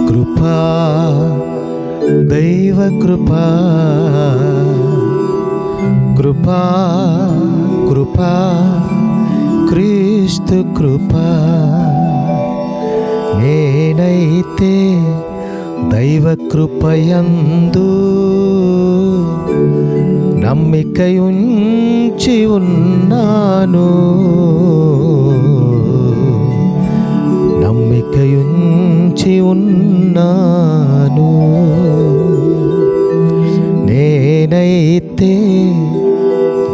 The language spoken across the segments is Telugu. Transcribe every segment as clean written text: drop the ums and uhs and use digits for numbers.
కృపా దైవ కృపా కృపా కృపా క్రీస్తు కృపా నేనైతే దైవ కృపయందు నమ్మికయుంచి ఉన్నాను, నమ్మికయుంచి ఉన్నాను. నేనైతే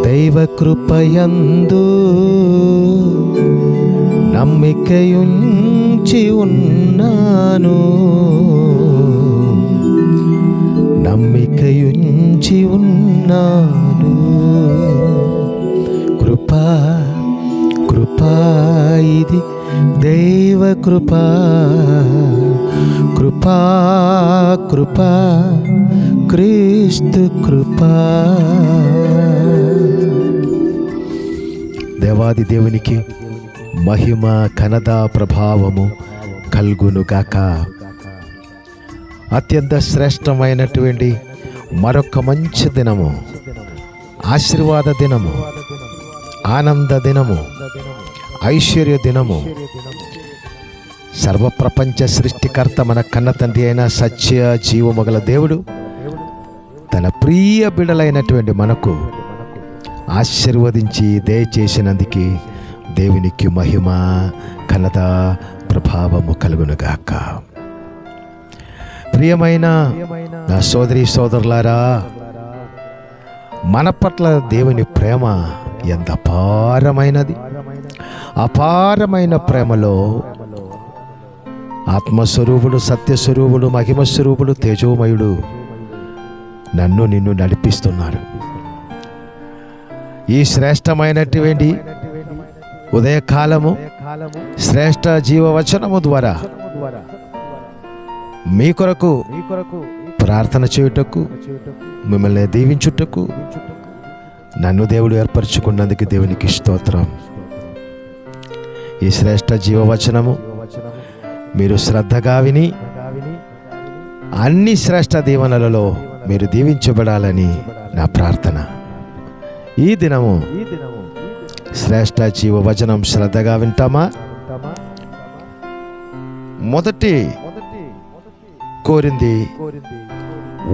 దైవ కృపయందు నమ్మికయుంచి ఉన్నాను, నమ్మికయుంచి ఉన్నాను. కృపా కృపా ఇది దైవ కృపా, కృపా కృపా క్రీస్తు కృపా. దేవాది దేవునికి మహిమ ఘనత ప్రభావము కల్గునుగాక. అత్యంత శ్రేష్టమైనటువంటి మరొక మంచి దినము, ఆశీర్వాద దినము, ఆనంద దినము, ఐశ్వర్య దినము. సర్వప్రపంచ సృష్టికర్త మన కన్న తండ్రి అయిన సత్య జీవమగల దేవుడు తన ప్రియ బిడ్డలైనటువంటి మనకు ఆశీర్వదించి దయచేసినందుకు దేవునికి మహిమ ఘనత ప్రభావము కలుగునుగాక. ప్రియమైన నా సోదరి సోదరులారా, మన పట్ల దేవుని ప్రేమ ఎంత అపారమైనది. అపారమైన ప్రేమలో ఆత్మస్వరూపుడు, సత్యస్వరూపుడు, మహిమస్వరూపుడు, తేజోమయుడు నన్ను నిన్ను నడిపిస్తున్నారు. ఈ శ్రేష్టమైనటువంటి ఉదయకాలము శ్రేష్ట జీవవచనము ద్వారా మీ కొరకు ప్రార్థన చేయుటకు, మిమ్మల్ని దీవించుటకు నన్ను దేవుడు ఏర్పరచుకున్నందుకు దేవునికి స్తోత్రం. ఈ శ్రేష్ట జీవవచనము మీరు శ్రద్ధగా విని అన్ని శ్రేష్ట దీవెనలలో మీరు దీవించబడాలని నా ప్రార్థన. ఈ దినము శ్రేష్ట జీవవచనం శ్రద్ధగా వింటామా? మొదటి కొరింథీ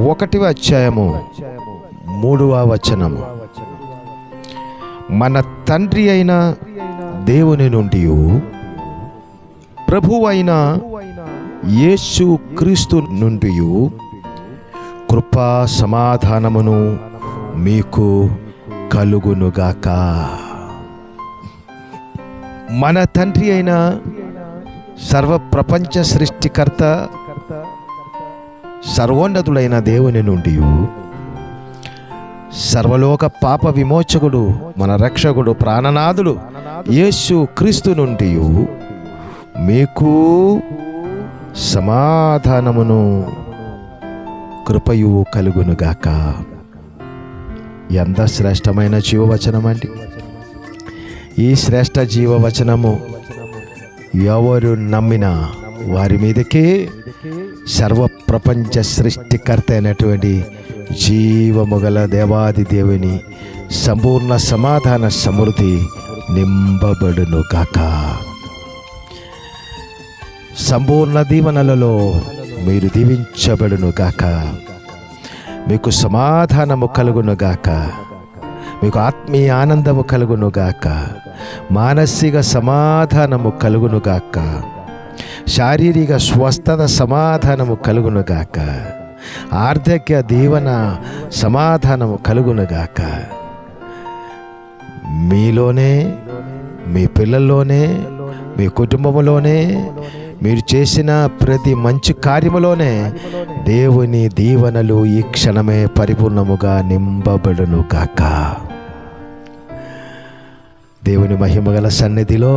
1వ అధ్యాయము 3వ వచనము. మన తండ్రి అయిన దేవుని నుండి ప్రభువు అయిన యేసు క్రీస్తు నుండి కృపా సమాధానమును మీకు కలుగునుగాక. మన తండ్రి అయిన సర్వప్రపంచ సృష్టికర్త సర్వోన్నతుడైన దేవుని నుండి, సర్వలోక పాప విమోచకుడు, మన రక్షకుడు, ప్రాణనాథుడు యేసు క్రీస్తు నుండి మీకు సమాధానమును కృపయు కలుగునుగాక. ఎంత శ్రేష్టమైన జీవవచనం అండి! ఈ శ్రేష్ట జీవవచనము ఎవరు నమ్మినా వారి మీదకే సర్వప్రపంచ సృష్టికర్త అయినటువంటి జీవముగల దేవాది దేవుని సంపూర్ణ సమాధాన సమృద్ధి నింపబడును గాక. సంపూర్ణ దీవెనలలో మీరు దీవించబడును గాక. మీకు సమాధానము కలుగును గాక. మీకు ఆత్మీయ ఆనందము కలుగును గాక. మానసిక సమాధానము కలుగును గాక. శారీరక స్వస్థత సమాధానము కలుగును గాక. ఆర్థిక దీవెన సమాధానము కలుగును గాక. మీలోనే, మీ పిల్లల్లోనే, మీ కుటుంబంలోనే, మీరు చేసిన ప్రతి మంచి కార్యములోనే దేవుని దీవెనలు ఈ క్షణమే పరిపూర్ణముగా నింపబడును గాక. దేవుని మహిమగల సన్నిధిలో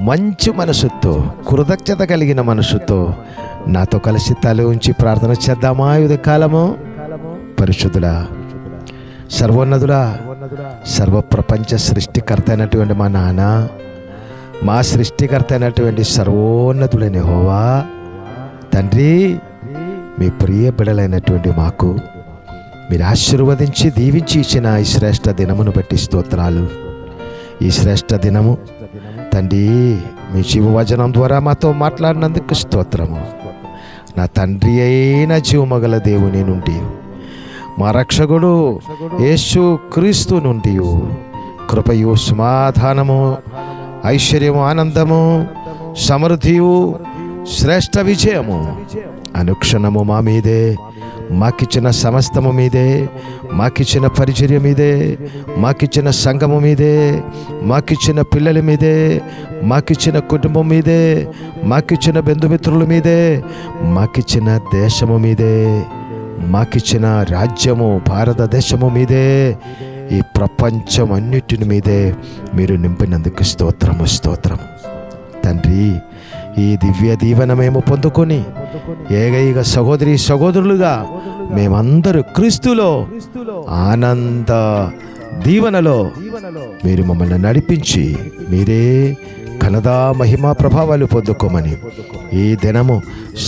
మంచి మనసుతో, కృతజ్ఞత కలిగిన మనసుతో నాతో కలిసి తల ఉంచి ప్రార్థన చేద్దామా? ఇది కాలము. పరిశుద్ధుడా, సర్వోన్నతుడా, సర్వప్రపంచ సృష్టికర్త అయినటువంటి మా నాన్న, మా సృష్టికర్త అయినటువంటి సర్వోన్నతుడైన యెహోవా తండ్రి, మీ ప్రియ బిడలైనటువంటి మాకు మీరు ఆశీర్వదించి దీవించి ఇచ్చిన ఈ శ్రేష్ఠ దినమును బట్టి స్తోత్రాలు. ఈ శ్రేష్ఠ దినము తండ్రి మీ జీవవచనం ద్వారా మాతో మాట్లాడినందుకు స్తోత్రము. నా తండ్రి అయిన జీవమగల దేవుని నుండి, మా రక్షకుడు యేసు క్రీస్తు నుండి కృపయు, సమాధానము, ఐశ్వర్యము, ఆనందము, సమృద్ధియు, శ్రేష్ఠ విజయము అనుక్షణము మా మీదే, మాకిచ్చిన సమస్తము మీదే, మాకిచ్చిన పరిచర్య మీదే, మాకిచ్చిన సంఘము మీదే, మాకిచ్చిన పిల్లల మీదే, మాకిచ్చిన కుటుంబం మీదే, మాకిచ్చిన బంధుమిత్రుల మీదే, మాకిచ్చిన దేశము మీదే, మాకిచ్చిన రాజ్యము భారతదేశము మీదే, ఈ ప్రపంచం అన్నిటిని మీదే మీరు నింపినందుకు స్తోత్రము స్తోత్రము. తండ్రి, ఈ దివ్య దీవెన మేము పొందుకొని ఏకైక సహోదరి సహోదరులుగా మేమందరూ క్రీస్తులో ఆనంద దీవెనలో మీరు మమ్మల్ని నడిపించి మీరే ఘనతా మహిమా ప్రభావాలు పొందుకోమని, ఈ దినము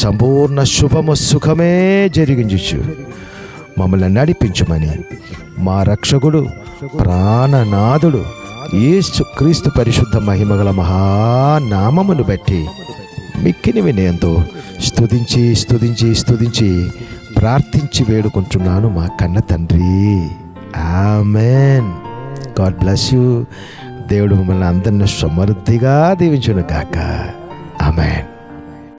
సంపూర్ణ శుభము సుఖమే జరిగించు మమ్మల్ని నడిపించమని మా రక్షకుడు ప్రాణనాథుడు యేసు క్రీస్తు పరిశుద్ధ మహిమగల మహానామమును బట్టి మిక్కిని వినయంతో స్తుతించి స్తుతించి స్తుతించి ప్రార్థించి వేడుకుంటున్నాను మా కన్న తండ్రి. ఆమెన్. God bless you. దేవుడు మిమ్మల్ని అందరిని సమృద్ధిగా దీవించును గాక. ఆమెన్.